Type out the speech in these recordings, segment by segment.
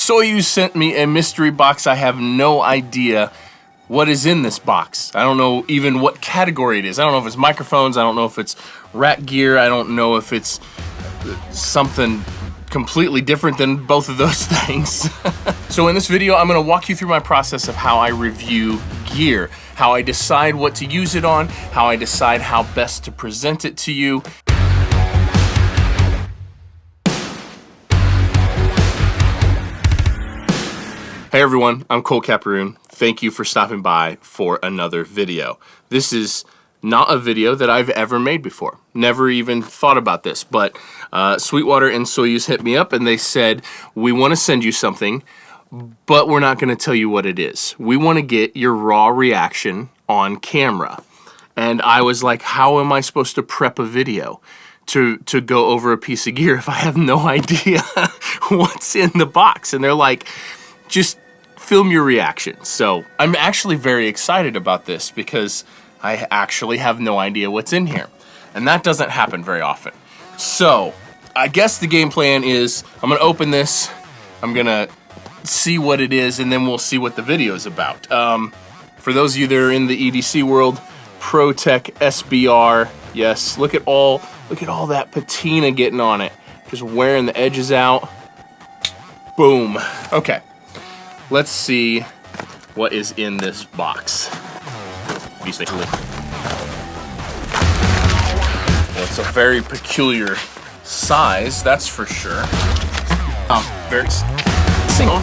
Soyuz sent me a mystery box. I have no idea what is in this box. I don't know even what category it is. I don't know if it's microphones. I don't know if it's rat gear. I don't know if it's something completely different than both of those things. So in this video, I'm gonna walk you through my process of how I review gear, how I decide what to use it on, how I decide how best to present it to you. Hey everyone, I'm Cole Caparoon. Thank you for stopping by for another video. This is not a video that I've ever made before. Never even thought about this, but Sweetwater and Soyuz hit me up and they said, we want to send you something, but we're not going to tell you what it is. We want to get your raw reaction on camera. And I was like, how am I supposed to prep a video to go over a piece of gear if I have no idea what's in the box? And they're like, just film your reaction. So I'm actually very excited about this because I actually have no idea what's in here. And that doesn't happen very often. So I guess the game plan is I'm gonna open this, I'm gonna see what it is, and then we'll see what the video is about. For those of you that are in the EDC world, ProTech SBR, yes, look at all that patina getting on it. Just wearing the edges out. Boom. Okay. Let's see what is in this box. It's a very peculiar size, that's for sure. Very single.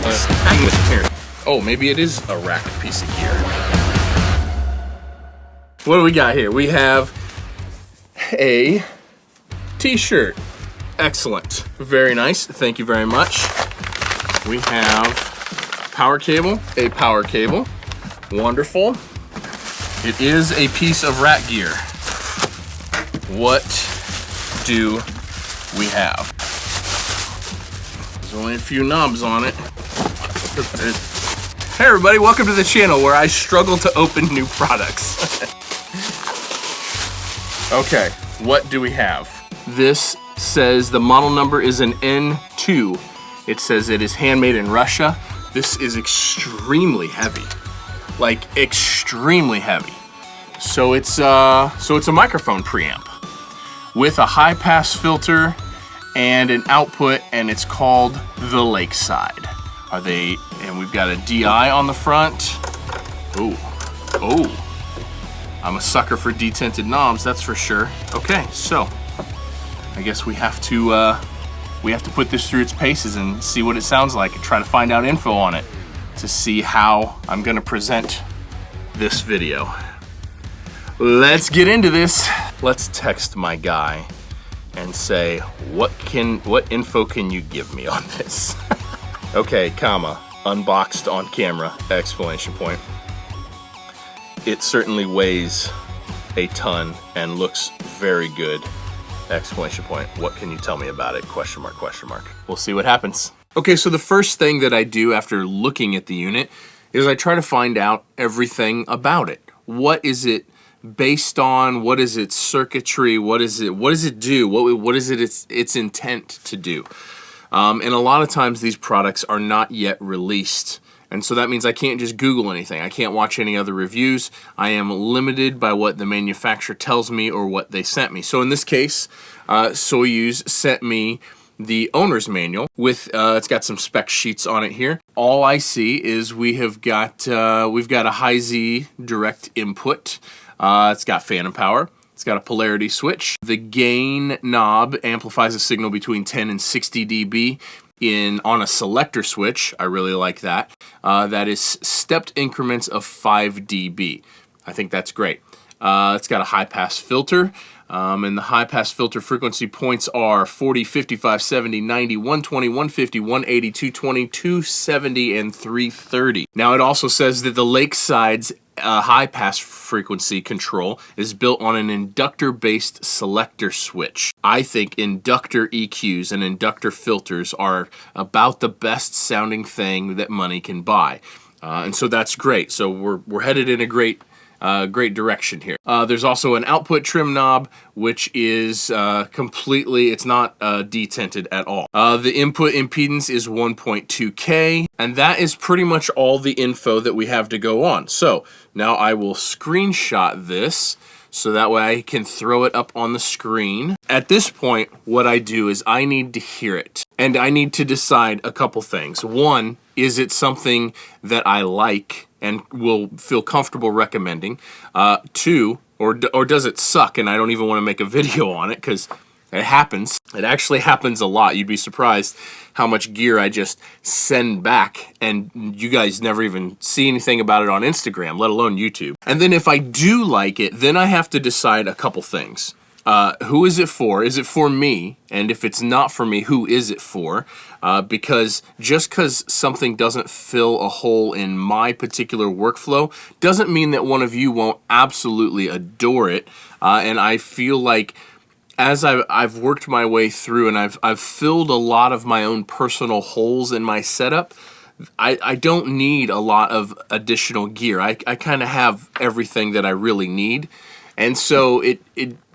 Oh, maybe it is a rack piece of gear. What do we got here? We have a t-shirt. Excellent. Very nice. Thank you very much. We have power cable, a power cable. Wonderful. It is a piece of rat gear. What do we have? There's only a few knobs on it. Hey everybody, welcome to the channel where I struggle to open new products. Okay, what do we have? This says the model number is an N2. It says it is handmade in Russia. This is extremely heavy, like extremely heavy. So it's a microphone preamp with a high pass filter and an output, and it's called the Lakeside. And we've got a DI on the front. Oh, I'm a sucker for detinted knobs, that's for sure. Okay, so I guess we have to put this through its paces and see what it sounds like and try to find out info on it to see how I'm gonna present this video. Let's get into this. Let's text my guy and say, what info can you give me on this? Okay, comma, unboxed on camera, exclamation point. It certainly weighs a ton and looks very good. Exclamation point. What can you tell me about it? Question mark, question mark. We'll see what happens. Okay, so the first thing that I do after looking at the unit is I try to find out everything about it. What is it based on? What is its circuitry? What does it do? What is its intent to do? And a lot of times these products are not yet released. And so that means I can't just Google anything. I can't watch any other reviews. I am limited by what the manufacturer tells me or what they sent me. So in this case, Soyuz sent me the owner's manual with, it's got some spec sheets on it here. All I see is we've got a high Z direct input. It's got phantom power. It's got a polarity switch. The gain knob amplifies a signal between 10 and 60 dB. On a selector switch. I really like that. That is stepped increments of 5 dB. I think that's great. It's got a high pass filter, and the high pass filter frequency points are 40, 55, 70, 90, 120, 150, 180, 220, 270, and 330. Now it also says that the Lakeside's high pass frequency control is built on an inductor-based selector switch. I think inductor EQs and inductor filters are about the best sounding thing that money can buy. And so that's great. So we're headed in a great great direction here. There's also an output trim knob, which is completely, it's not detinted at all. The input impedance is 1.2K, and that is pretty much all the info that we have to go on. So now I will screenshot this so that way I can throw it up on the screen. At this point, what I do is I need to hear it, and I need to decide a couple things. One, is it something that I like and will feel comfortable recommending? Two, or does it suck and I don't even want to make a video on it, because it happens. It actually happens a lot. You'd be surprised how much gear I just send back and you guys never even see anything about it on Instagram, let alone YouTube. And then if I do like it, then I have to decide a couple things. Who is it for? Is it for me? And if it's not for me, who is it for? Because just because something doesn't fill a hole in my particular workflow doesn't mean that one of you won't absolutely adore it. And I feel like as I've worked my way through and I've filled a lot of my own personal holes in my setup, I don't need a lot of additional gear. I kind of have everything that I really need. And so it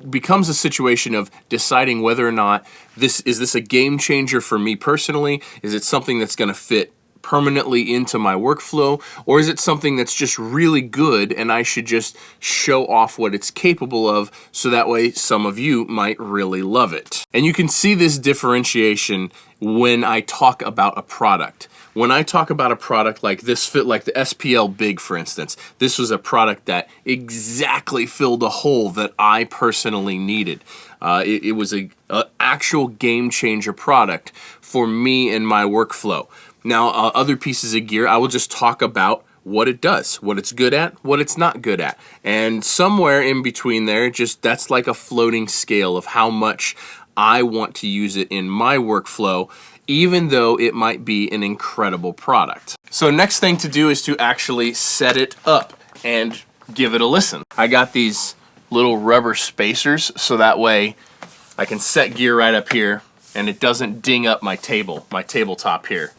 becomes a situation of deciding whether or not is this a game changer for me personally? Is it something that's going to fit permanently into my workflow? Or is it something that's just really good and I should just show off what it's capable of so that way some of you might really love it? And you can see this differentiation when I talk about a product. When I talk about a product like this, like the SPL Big, for instance, this was a product that exactly filled a hole that I personally needed. It was an actual game changer product for me and my workflow. Now, other pieces of gear, I will just talk about what it does, what it's good at, what it's not good at. And somewhere in between there, that's like a floating scale of how much I want to use it in my workflow, even though it might be an incredible product. So next thing to do is to actually set it up and give it a listen. I got these little rubber spacers so that way I can set gear right up here and it doesn't ding up my tabletop here.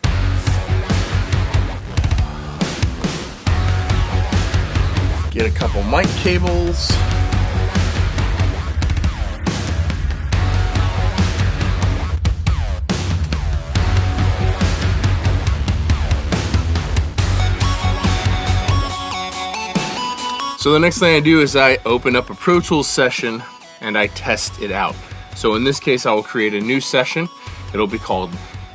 Get a couple mic cables. So the next thing I do is I open up a Pro Tools session and I test it out. So in this case, I will create a new session. It'll be called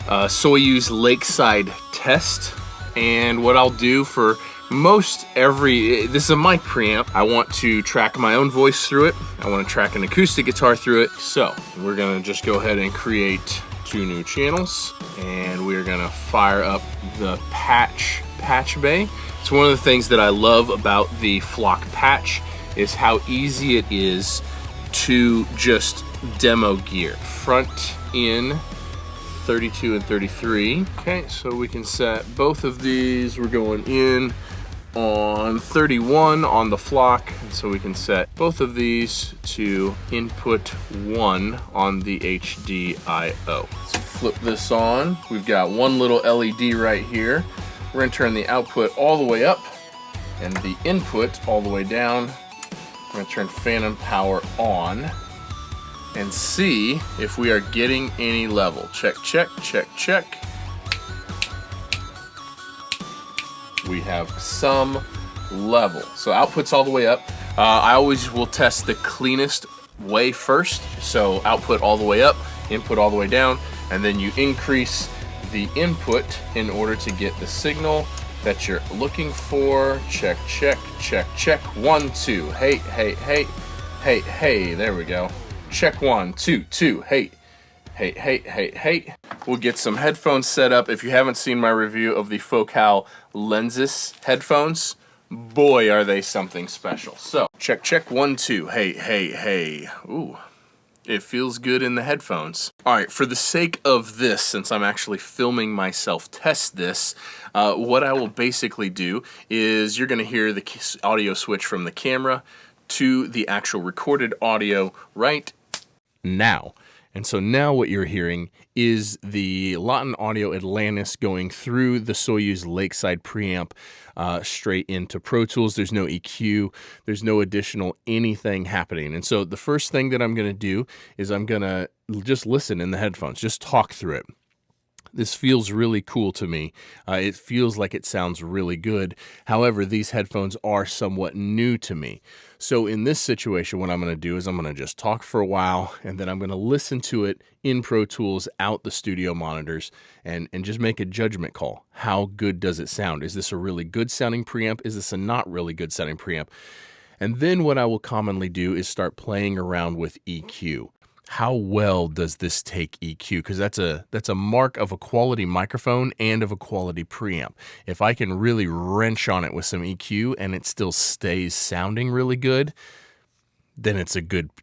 Soyuz Lakeside Test. And what I'll do for this is a mic preamp. I want to track my own voice through it. I want to track an acoustic guitar through it. So we're gonna just go ahead and create 2 new channels, and we're gonna fire up the patch bay. It's one of the things that I love about the Flock patch is how easy it is to just demo gear. Front in 32 and 33. Okay, so we can set both of these. We're going in on 31 on the Flock, so we can set both of these to input 1 on the HDIO. Let's flip this on. We've got one little LED right here. We're going to turn the output all the way up and the input all the way down. I'm going to turn phantom power on and see if we are getting any level. Check, check, check, check. We have some level. So output's all the way up. I always will test the cleanest way first. So output all the way up, input all the way down, and then you increase the input in order to get the signal that you're looking for. Check, check, check, check. 1, 2. Hey, hey, hey, hey, hey. There we go. Check 1, 2, 2. Hey, hey, hey, hey, hey. We'll get some headphones set up. If you haven't seen my review of the Focal Lenses headphones, boy, are they something special. So check, check. 1, 2. Hey, hey, hey. Ooh. It feels good in the headphones. All right, for the sake of this, since I'm actually filming myself test this, what I will basically do is you're gonna hear the audio switch from the camera to the actual recorded audio right now. And so now what you're hearing is the Lawton Audio Atlantis going through the Soyuz Lakeside preamp straight into Pro Tools. There's no EQ. There's no additional anything happening. And so the first thing that I'm going to do is I'm going to just listen in the headphones, just talk through it. This feels really cool to me. It feels like it sounds really good. However, these headphones are somewhat new to me. So in this situation, what I'm going to do is I'm going to just talk for a while, and then I'm going to listen to it in Pro Tools out the studio monitors and just make a judgment call. How good does it sound? Is this a really good sounding preamp? Is this a not really good sounding preamp? And then what I will commonly do is start playing around with EQ. How well does this take EQ? Because that's a mark of a quality microphone and of a quality preamp. If I can really wrench on it with some EQ and it still stays sounding really good, then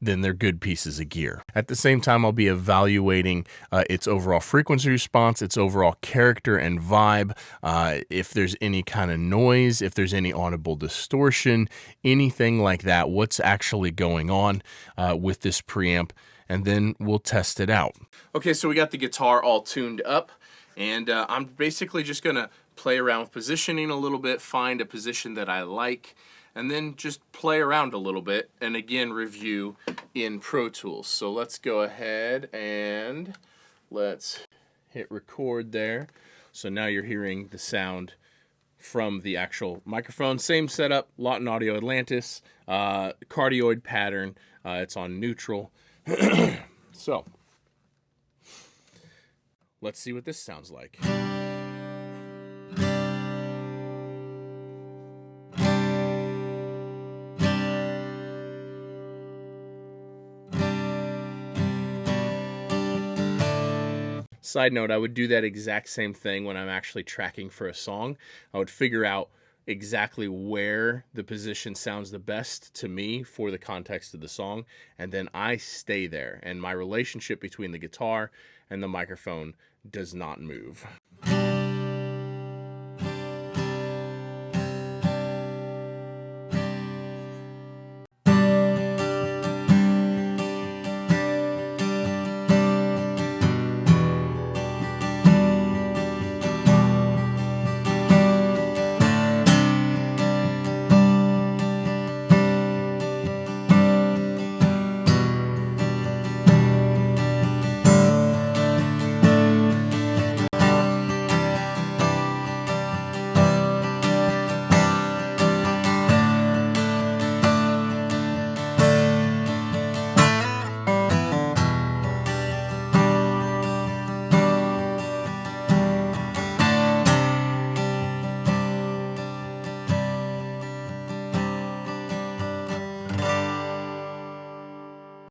they're good pieces of gear. At the same time, I'll be evaluating its overall frequency response, its overall character and vibe, if there's any kind of noise, if there's any audible distortion, anything like that, what's actually going on with this preamp, and then we'll test it out. Okay, so we got the guitar all tuned up, and I'm basically just gonna play around with positioning a little bit, find a position that I like, and then just play around a little bit, and again, review in Pro Tools. So let's go ahead and let's hit record there. So now you're hearing the sound from the actual microphone. Same setup, Lawton Audio Atlantis, cardioid pattern, it's on neutral. So, let's see what this sounds like. Side note, I would do that exact same thing when I'm actually tracking for a song. I would figure out exactly where the position sounds the best to me for the context of the song, and then I stay there, and my relationship between the guitar and the microphone does not move.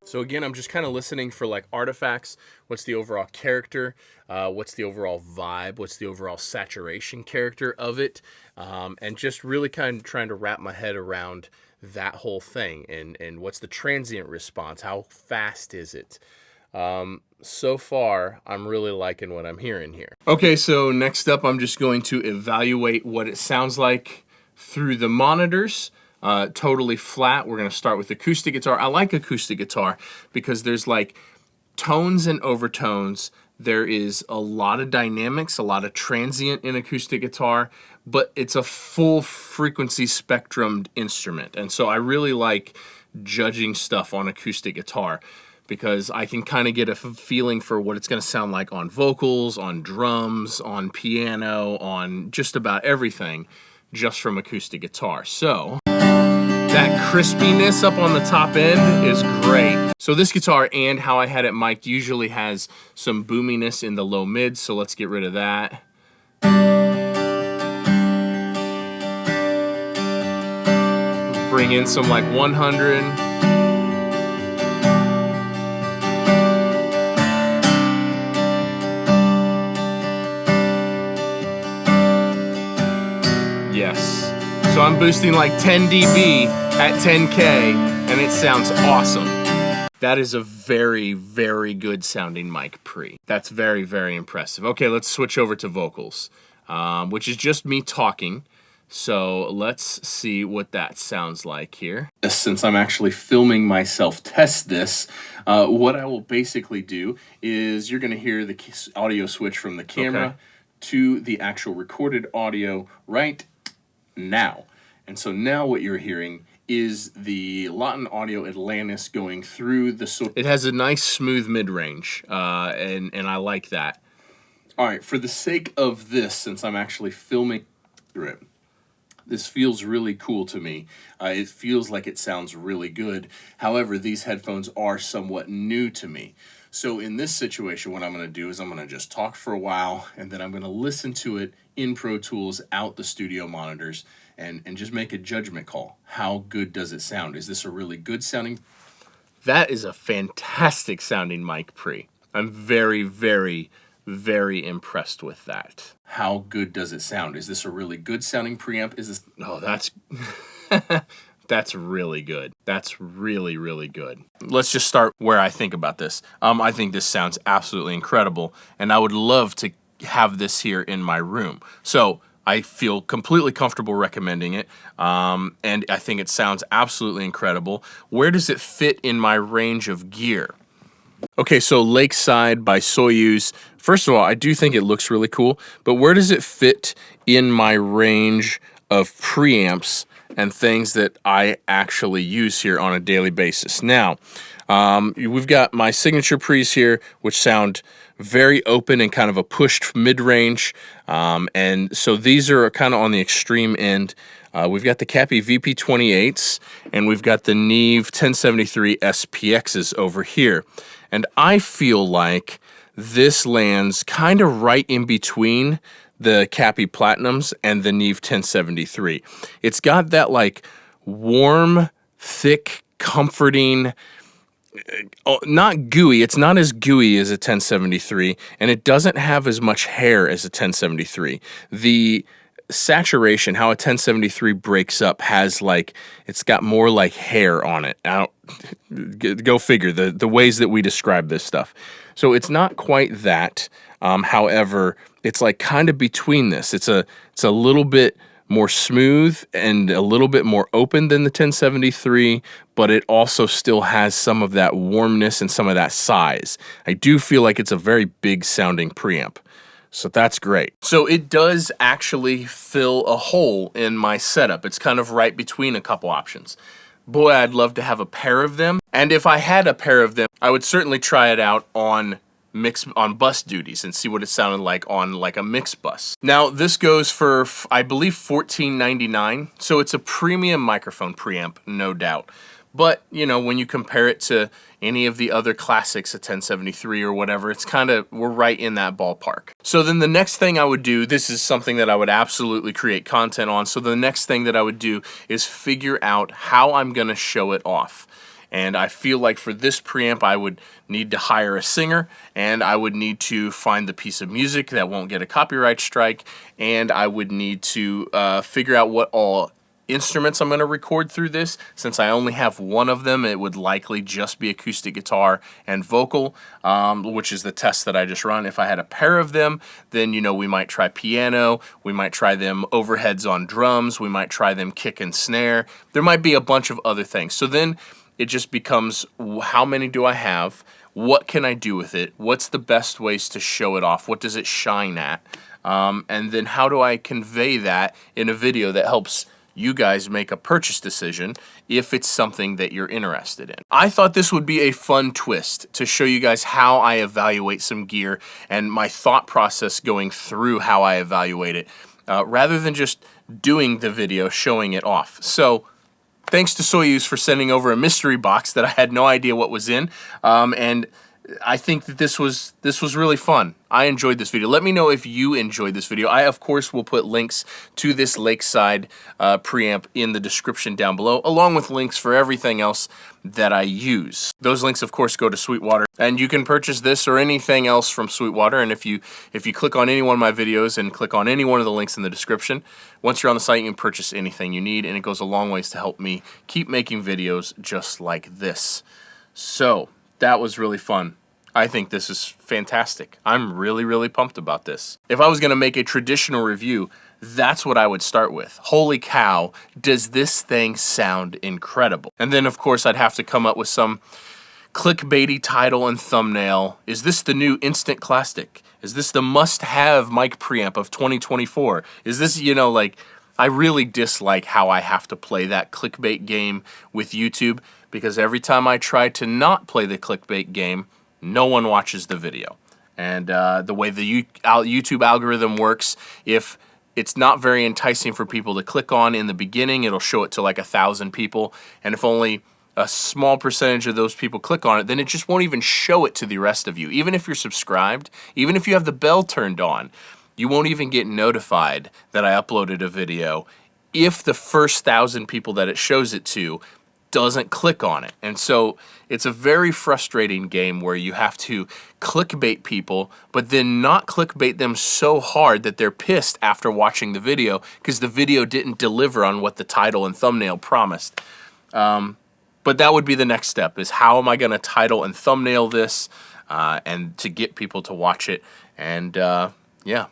So again, I'm just kind of listening for like artifacts. What's the overall character? What's the overall vibe? What's the overall saturation character of it? And just really kind of trying to wrap my head around that whole thing. And what's the transient response? How fast is it? So far, I'm really liking what I'm hearing here. Okay, so next up, I'm just going to evaluate what it sounds like through the monitors. Totally flat. We're going to start with acoustic guitar. I like acoustic guitar because there's like tones and overtones. There is a lot of dynamics, a lot of transient in acoustic guitar, but it's a full frequency spectrum instrument. And so I really like judging stuff on acoustic guitar because I can kind of get a feeling for what it's going to sound like on vocals, on drums, on piano, on just about everything just from acoustic guitar. So that crispiness up on the top end is great. So this guitar and how I had it mic'd usually has some boominess in the low mids, so let's get rid of that. Bring in some like 100. Yes. So I'm boosting like 10 dB at 10K, and it sounds awesome. That is a very, very good sounding mic pre. That's very, very impressive. Okay, let's switch over to vocals, which is just me talking. So let's see what that sounds like here. Since I'm actually filming myself test this, what I will basically do is you're going to hear the audio switch from the camera to the actual recorded audio right now. And so now what you're hearing is the Lawton Audio Atlantis going through the... It has a nice smooth mid-range, and I like that. All right, for the sake of this, since I'm actually filming through it, this feels really cool to me. It feels like it sounds really good. However, these headphones are somewhat new to me. So in this situation, what I'm going to do is I'm going to just talk for a while, and then I'm going to listen to it in Pro Tools out the studio monitors and just make a judgment call. How good does it sound? Is this a really good sounding? That is a fantastic sounding mic pre. I'm very, very, very impressed with that. How good does it sound? Is this a really good sounding preamp? Is this... Oh, that's... That's really good. That's really, really good. Let's just start where I think about this. I think this sounds absolutely incredible, and I would love to have this here in my room. So I feel completely comfortable recommending it, and I think it sounds absolutely incredible. Where does it fit in my range of gear? Okay, so Lakeside by Soyuz. First of all, I do think it looks really cool, but where does it fit in my range of preamps and things that I actually use here on a daily basis? Now, we've got my signature pre's here, which sound very open and kind of a pushed mid-range, and so these are kind of on the extreme end. We've got the Cappy VP28s, and we've got the Neve 1073 SPXs over here. And I feel like this lands kind of right in between the Cappy Platinums and the Neve 1073. It's got that like warm, thick, comforting, not gooey. It's not as gooey as a 1073, and it doesn't have as much hair as a 1073. The saturation, how a 1073 breaks up, has like, it's got more like hair on it. Go figure, the ways that we describe this stuff. So it's not quite that. However, it's like kind of between this. It's a little bit more smooth and a little bit more open than the 1073, but it also still has some of that warmness and some of that size. I do feel like it's a very big sounding preamp. So that's great. So it does actually fill a hole in my setup. It's kind of right between a couple options. Boy, I'd love to have a pair of them. And if I had a pair of them, I would certainly try it out on bus duties and see what it sounded like on like a mix bus. Now this goes for, I believe, $14.99. So it's a premium microphone preamp, no doubt. But, you know, when you compare it to any of the other classics, a 1073 or whatever, it's kind of, we're right in that ballpark. So then the next thing I would do, this is something that I would absolutely create content on. So the next thing that I would do is figure out how I'm going to show it off. And I feel like for this preamp, I would need to hire a singer, and I would need to find the piece of music that won't get a copyright strike, and I would need to figure out what all instruments I'm going to record through this. Since I only have one of them, it would likely just be acoustic guitar and vocal, which is the test that I just run. If I had a pair of them, then, you know, we might try piano, we might try them overheads on drums, we might try them kick and snare. There might be a bunch of other things. So then it just becomes, how many do I have? What can I do with it? What's the best ways to show it off? What does it shine at? And then how do I convey that in a video that helps you guys make a purchase decision if it's something that you're interested in? I thought this would be a fun twist to show you guys how I evaluate some gear and my thought process going through how I evaluate it, rather than just doing the video showing it off. So thanks to Soyuz for sending over a mystery box that I had no idea what was in, and I think that this was really fun. I enjoyed this video. Let me know if you enjoyed this video. I, of course, will put links to this Lakeside preamp in the description down below, along with links for everything else that I use. Those links, of course, go to Sweetwater, and you can purchase this or anything else from Sweetwater. And if you click on any one of my videos and click on any one of the links in the description, once you're on the site, you can purchase anything you need, and it goes a long ways to help me keep making videos just like this. So that was really fun. I think this is fantastic. I'm really, really pumped about this. If I was going to make a traditional review, that's what I would start with. Holy cow, does this thing sound incredible? And then, of course, I'd have to come up with some clickbaity title and thumbnail. Is this the new Instant Classic? Is this the must-have mic preamp of 2024? Is this, you know, like, I really dislike how I have to play that clickbait game with YouTube, because every time I try to not play the clickbait game, no one watches the video. And the way the YouTube algorithm works, if it's not very enticing for people to click on in the beginning, it'll show it to like 1,000 people. And if only a small percentage of those people click on it, then it just won't even show it to the rest of you. Even if you're subscribed, even if you have the bell turned on, you won't even get notified that I uploaded a video if the first 1,000 people that it shows it to doesn't click on it. And so it's a very frustrating game where you have to clickbait people, but then not clickbait them so hard that they're pissed after watching the video because the video didn't deliver on what the title and thumbnail promised. But that would be the next step, is how am I going to title and thumbnail this and to get people to watch it. And yeah,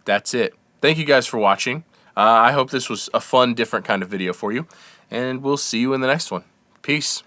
that's it. Thank you guys for watching. I hope this was a fun, different kind of video for you. And we'll see you in the next one. Peace.